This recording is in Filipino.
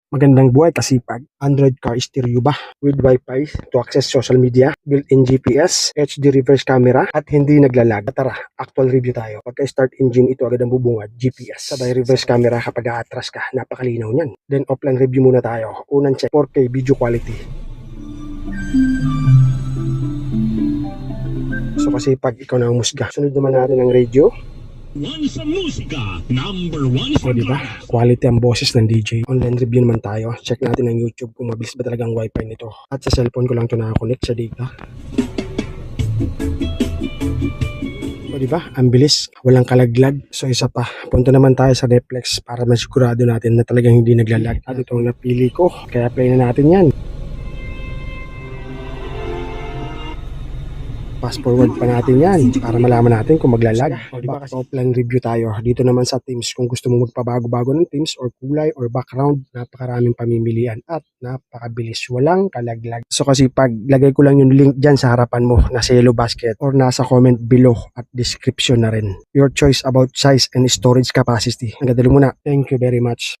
Magandang buhay kasipag. Android car stereo ba? With Wi-Fi to access social media, built-in GPS, HD reverse camera, at hindi naglalag. Tara, actual review tayo. Pagka-start engine, ito agad ang bubungad, GPS. Sabay reverse camera kapag aatras ka, napakalinaw niyan. Then offline review muna tayo. Unang check, 4K video quality. So kasi pag ikaw na ang musga, sunod naman natin ang radio. One sa musika, number one O sa diba? Quality ang boses ng DJ. Online review naman tayo. Check natin ang YouTube kung mabilis ba talaga ang wifi nito. At sa cellphone ko lang ito nakakonect sa data. O diba? Ang bilis. Walang kalaglag. So isa pa. Punta naman tayo sa reflex para masigurado natin na talagang hindi naglalag. At ito ang napili ko. Kaya play na natin yan. Fast forward pa natin yan para malaman natin kung maglalag. O diba? Kasi offline review tayo. Dito naman sa Teams, kung gusto mo magpabago-bago ng Teams or kulay or background, napakaraming pamimilian at napakabilis. Walang kalaglag. So kasi pag lagay ko lang yung link dyan sa harapan mo, nasa yellow basket or nasa comment below at description na rin. Your choice about size and storage capacity. Hanggang dali muna. Thank you very much.